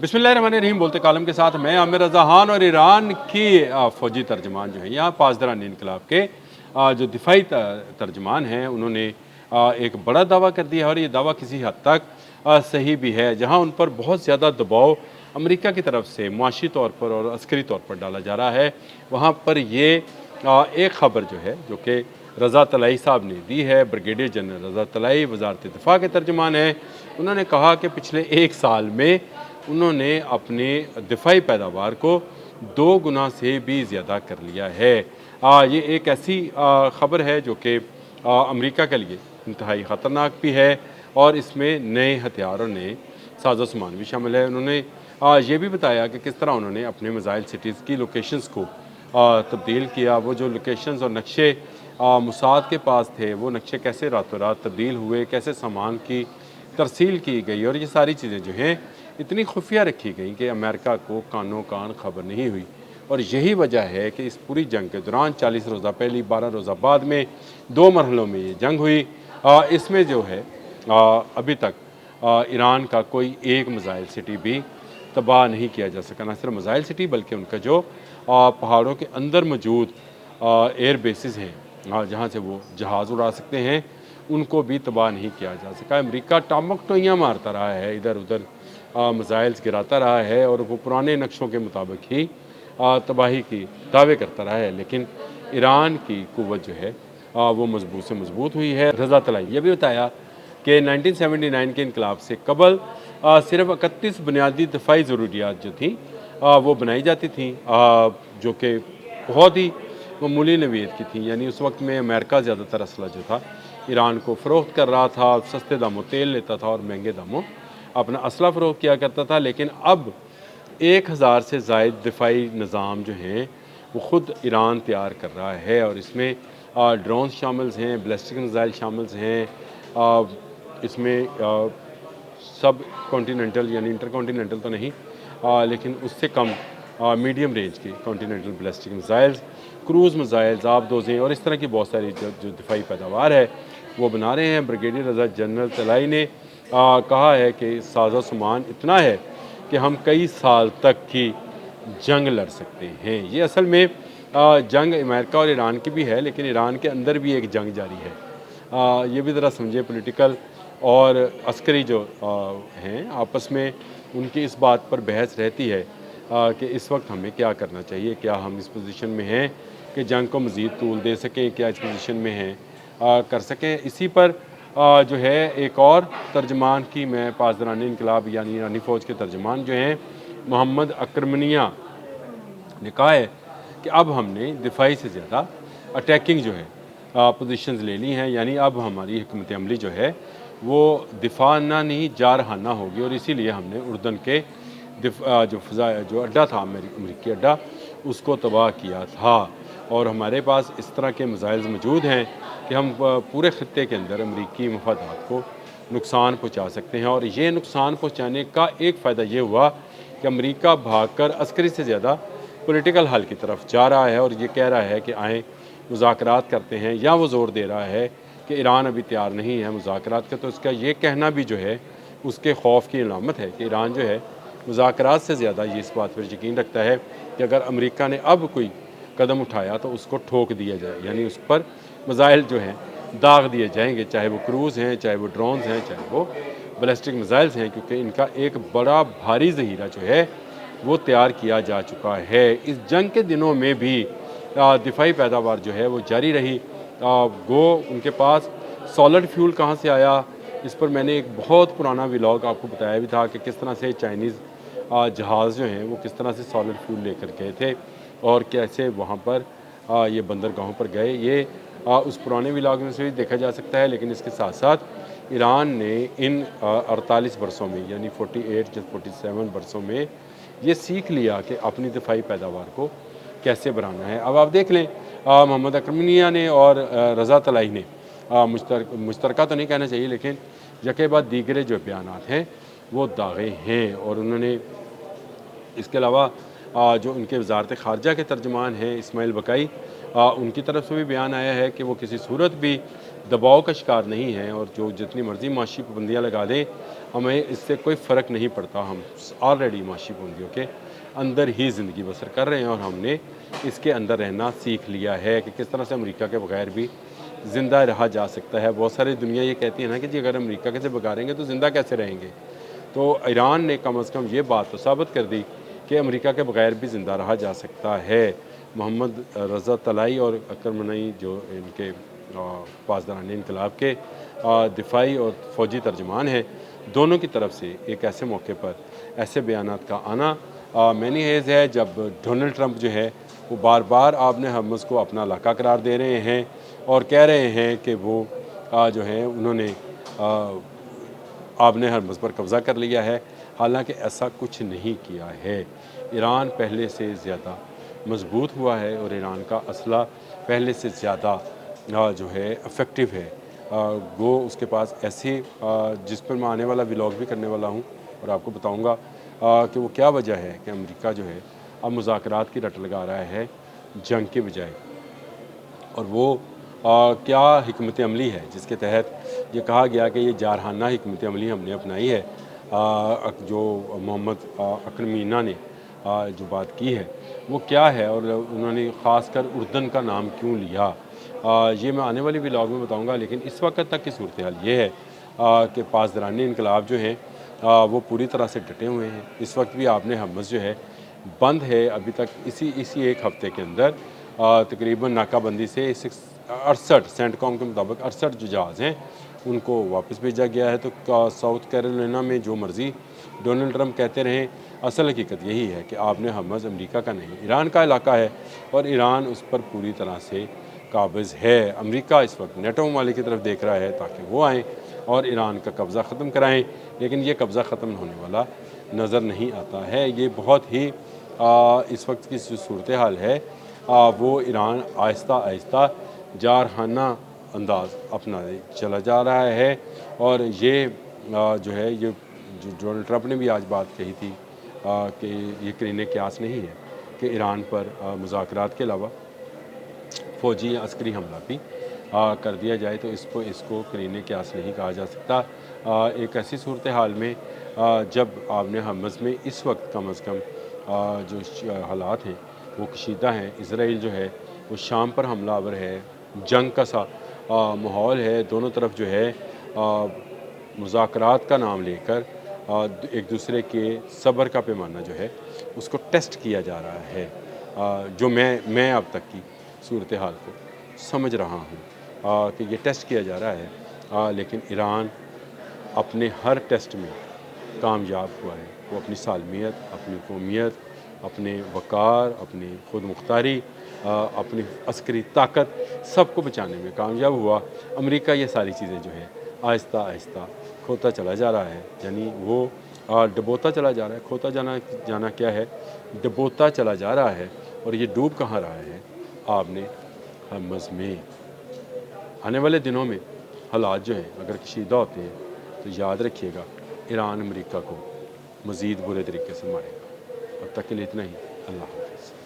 बिस्मिल्लाहिर्रहमानिर्रहीम बोलते कालम के साथ मैं आमिर रज़ा खान और ईरान की फ़ौजी तर्जमान जो है यहाँ पासदारान इनकलाब के जो दिफाई तर्जमान हैं उन्होंने एक बड़ा दावा कर दिया है और ये दावा किसी हद तक सही भी है, जहाँ उन पर बहुत ज़्यादा दबाव अमेरिका की तरफ से मुआशी तौर पर और अस्करी तौर पर डाला जा रहा है। वहाँ पर ये एक ख़बर जो है जो कि रज़ा तलाई साहब ने दी है, ब्रिगेडियर जनरल रज़ा तलाई वज़ारत दिफ़ा के तर्जमान हैं। उन्होंने कहा कि पिछले एक साल में उन्होंने अपने दिफाई पैदावार को 2 गुना से भी ज़्यादा कर लिया है। ये एक ऐसी ख़बर है जो कि अमेरिका के लिए इंतहाई ख़तरनाक भी है और इसमें नए हथियार और नए साजो सामान भी शामिल है। उन्होंने ये भी बताया कि किस तरह उन्होंने अपने मिसाइल सिटीज़ की लोकेशंस को तब्दील किया। वो जो लोकेशंस और नक्शे मोसाद के पास थे, वो नक्शे कैसे रातों रात तब्दील हुए, कैसे सामान की तरसील की गई और ये सारी चीज़ें जो हैं इतनी खुफिया रखी गई कि अमेरिका को कानो कान खबर नहीं हुई। और यही वजह है कि इस पूरी जंग के दौरान 40 रोज़ा पहली, 12 रोज़ा बाद में 2 मरहलों में ये जंग हुई। इसमें जो है अभी तक ईरान का कोई एक मिसाइल सिटी भी तबाह नहीं किया जा सका। न सिर्फ मिसाइल सिटी बल्कि उनका जो पहाड़ों के अंदर मौजूद एयर बेसिस हैं जहाँ से वो जहाज़ उड़ा सकते हैं, उनको भी तबाह नहीं किया जा सका। अमेरिका टामक टोइयाँ मारता रहा है, इधर उधर मिसाइल्स गिराता रहा है और वो पुराने नक्शों के मुताबिक ही तबाही की दावे करता रहा है, लेकिन ईरान की कुव्वत जो है वो मजबूत से मजबूत हुई है। रज़ा तलाई ये भी बताया कि 1979 के इनकलाब से कबल सिर्फ 31 बुनियादी दफ़ाई ज़रूरियात जो थी वो बनाई जाती थी, जो कि बहुत ही मामूली नवीयत की थी। यानी उस वक्त में अमेरिका ज़्यादातर असला जो था ईरान को फ़रोख्त कर रहा था, सस्ते दामों तेल लेता था और महंगे दामों अपना असला फ़रोख्त किया करता था। लेकिन अब 1000 से ज़ायद दिफाई निज़ाम जो हैं वो ख़ुद ईरान तैयार कर रहा है और इसमें ड्रोन शामिल हैं, बैलिस्टिक मिसाइल शामिल हैं, इसमें सब कॉन्टिनेंटल यानी इंटर कॉन्टिनेंटल तो नहीं लेकिन उससे कम मीडियम रेंज की continental ballistic missiles, cruise missiles, आबदोज़ें और इस तरह की बहुत सारी जो दिफाई पैदावार है वो बना रहे हैं। ब्रिगेडियर रज़ा जनरल तलाई ने कहा है कि साजो सामान इतना है कि हम कई साल तक की जंग लड़ सकते हैं। ये असल में जंग अमेरिका और ईरान की भी है, लेकिन ईरान के अंदर भी एक जंग जारी है। ये भी ज़रा समझे, पॉलिटिकल और अस्करी जो हैं आपस में उनकी इस बात पर बहस रहती है कि इस वक्त हमें क्या करना चाहिए, क्या हम इस पोजीशन में हैं कि जंग को मज़ीद तूल दे सकें, क्या इस पोजीशन में हैं कर सकें। इसी पर जो है एक और तर्जमान की मैं पासदारान इनकलाब यानी ईरानी फ़ौज के तर्जमान जो हैं मोहम्मद अकरमनिया ने कहा है कि अब हमने दिफाई से ज़्यादा अटैकिंग जो है पोजीशंस ले ली हैं। यानी अब हमारी हिकमत अमली जो है वो दिफाना नहीं जारहाना होगी और इसीलिए हमने उर्दन के जो फ़ज़ा जो अड्डा था अमेरिकी अड्डा उसको तबाह किया था और हमारे पास इस तरह के मिसाइल्स मौजूद हैं कि हम पूरे ख़त्ते के अंदर अमेरिकी मफादात को नुकसान पहुँचा सकते हैं। और ये नुकसान पहुँचाने का एक फ़ायदा ये हुआ कि अमेरिका भागकर अस्करी से ज़्यादा पॉलिटिकल हल की तरफ जा रहा है और ये कह रहा है कि आएँ मुज़ाकरात करते हैं, या वो ज़ोर दे रहा है कि ईरान अभी तैयार नहीं है मुज़ाकरात का। तो इसका ये कहना भी जो है उसके खौफ की अलामत है कि ईरान जो है मुज़ाकरात से ज़्यादा ये इस बात पर यकीन रखता है कि अगर अमेरिका ने अब कोई कदम उठाया तो उसको ठोक दिया जाए, यानी उस पर मिसाइल जो हैं दाग दिए जाएंगे, चाहे वो क्रूज़ हैं, चाहे वो ड्रोन्स हैं, चाहे वो बैलिस्टिक मिसाइल्स हैं, क्योंकि इनका एक बड़ा भारी ज़हीरा जो है वो तैयार किया जा चुका है। इस जंग के दिनों में भी दिफाई पैदावार जो है वो जारी रही। गो उनके पास सॉलिड फ्यूल कहाँ से आया, इस पर मैंने एक बहुत पुराना व्लॉग आपको बताया भी था कि किस तरह से चाइनीज़ जहाज़ जो हैं वो किस तरह से सॉलिड फ्यूल लेकर गए थे और कैसे वहाँ पर ये बंदरगाहों पर गए। ये उस पुराने व्लॉग में से भी देखा जा सकता है। लेकिन इसके साथ साथ ईरान ने इन 48 बरसों में यानी 48 या 47 बरसों में ये सीख लिया कि अपनी दिफाई पैदावार को कैसे बढ़ाना है। अब आप देख लें मोहम्मद अकरमनिया ने और रज़ा तलाई ने मुश्तरका तो नहीं कहना चाहिए लेकिन यके बाद दीगरे जो बयानात हैं वो दागे हैं। और उन्होंने इसके अलावा जो उनके वज़ारत ख़ारजा के तर्जमान हैं इस्माइल बकाई, ان کی طرف سے بھی بیان آیا ہے کہ وہ کسی صورت بھی دباؤ کا شکار نہیں ہیں، اور جو جتنی مرضی معاشی پابندیاں لگا دیں ہمیں اس سے کوئی فرق نہیں پڑتا، ہم آلریڈی معاشی پابندیوں کے اندر ہی زندگی بسر کر رہے ہیں، اور ہم نے اس کے اندر رہنا سیکھ لیا ہے کہ کس طرح سے امریکہ کے بغیر بھی زندہ رہا جا سکتا ہے۔ بہت ساری دنیا یہ کہتی ہے نا کہ جی اگر امریکہ کے سے بگاڑیں گے تو زندہ کیسے رہیں گے، تو ایران نے کم از کم یہ بات تو ثابت کر دی کہ امریکہ کے بغیر بھی زندہ رہا جا سکتا ہے۔ محمد رضا طلائی اور اکرم منئی جو ان کے پاسداران انقلاب کے دفاعی اور فوجی ترجمان ہیں، دونوں کی طرف سے ایک ایسے موقع پر ایسے بیانات کا آنا مینی ہیز ہے، جب ڈونلڈ ٹرمپ جو ہے وہ بار بار آبن ہرمز کو اپنا علاقہ قرار دے رہے ہیں اور کہہ رہے ہیں کہ وہ جو ہے انہوں نے آبن ہرمز پر قبضہ کر لیا ہے، حالانکہ ایسا کچھ نہیں کیا ہے۔ ایران پہلے سے زیادہ مضبوط ہوا ہے اور ایران کا اسلحہ پہلے سے زیادہ جو ہے افیکٹو ہے۔ وہ اس کے پاس ایسی جس پر میں آنے والا ولاگ بھی کرنے والا ہوں اور آپ کو بتاؤں گا کہ وہ کیا وجہ ہے کہ امریکہ جو ہے اب مذاکرات کی رٹ لگا رہا ہے جنگ کے بجائے، اور وہ کیا حکمت عملی ہے جس کے تحت یہ کہا گیا کہ یہ جارحانہ حکمت عملی ہم نے اپنائی ہے۔ جو محمد اکرم مینا نے جو بات کی ہے وہ کیا ہے، اور انہوں نے خاص کر اردن کا نام کیوں لیا، یہ میں آنے والی ولاگ میں بتاؤں گا۔ لیکن اس وقت تک کی صورتحال یہ ہے کہ پاسداران انقلاب جو ہیں وہ پوری طرح سے ڈٹے ہوئے ہیں۔ اس وقت بھی آبن ہرمز جو ہے بند ہے، ابھی تک اسی ایک ہفتے کے اندر تقریباً ناکہ بندی سے 68 سینٹ کام کے مطابق 68 جو جہاز ہیں ان کو واپس بھیجا گیا ہے۔ تو ساؤتھ کیرولینا میں جو مرضی ڈونلڈ ٹرمپ کہتے رہیں، اصل حقیقت یہی ہے کہ آبن ہرمز امریکہ کا نہیں ایران کا علاقہ ہے، اور ایران اس پر پوری طرح سے قابض ہے۔ امریکہ اس وقت نیٹو ممالک کی طرف دیکھ رہا ہے تاکہ وہ آئیں اور ایران کا قبضہ ختم کرائیں، لیکن یہ قبضہ ختم ہونے والا نظر نہیں آتا ہے۔ یہ بہت ہی اس وقت کی جو صورتحال ہے وہ ایران آہستہ آہستہ جارحانہ انداز اپنا چلا جا رہا ہے، اور یہ جو ہے یہ جو ڈونلڈ ٹرمپ نے بھی آج بات کہی تھی کہ یہ قرینِ قیاس نہیں ہے کہ ایران پر مذاکرات کے علاوہ فوجی یا عسکری حملہ بھی کر دیا جائے، تو اس کو قرینِ قیاس نہیں کہا جا سکتا۔ ایک ایسی صورتحال میں جب آبن ہرمز میں اس وقت کم از کم جو حالات ہیں وہ کشیدہ ہیں، اسرائیل جو ہے وہ شام پر حملہ آور ہے، جنگ کا سا ماحول ہے، دونوں طرف جو ہے مذاکرات کا نام لے کر ایک دوسرے کے صبر کا پیمانہ جو ہے اس کو ٹیسٹ کیا جا رہا ہے، جو میں اب تک کی صورتحال کو سمجھ رہا ہوں کہ یہ ٹیسٹ کیا جا رہا ہے، لیکن ایران اپنے ہر ٹیسٹ میں کامیاب ہوا ہے۔ وہ اپنی سالمیت، اپنی قومیت، اپنے وقار، اپنی خود مختاری، اپنی عسکری طاقت سب کو بچانے میں کامیاب ہوا۔ امریکہ یہ ساری چیزیں جو ہے آہستہ آہستہ کھوتا چلا جا رہا ہے، یعنی وہ ڈبوتا چلا جا رہا ہے۔ کھوتا جانا کیا ہے، ڈبوتا چلا جا رہا ہے، اور یہ ڈوب کہاں رہا ہے، آبن ہرمز میں۔ آنے والے دنوں میں حالات جو ہیں اگر کشیدہ ہوتے ہیں تو یاد رکھیے گا ایران امریکہ کو مزید برے طریقے سے مارے گا۔ اب تک کے لیے اتنا ہی، اللہ حافظ۔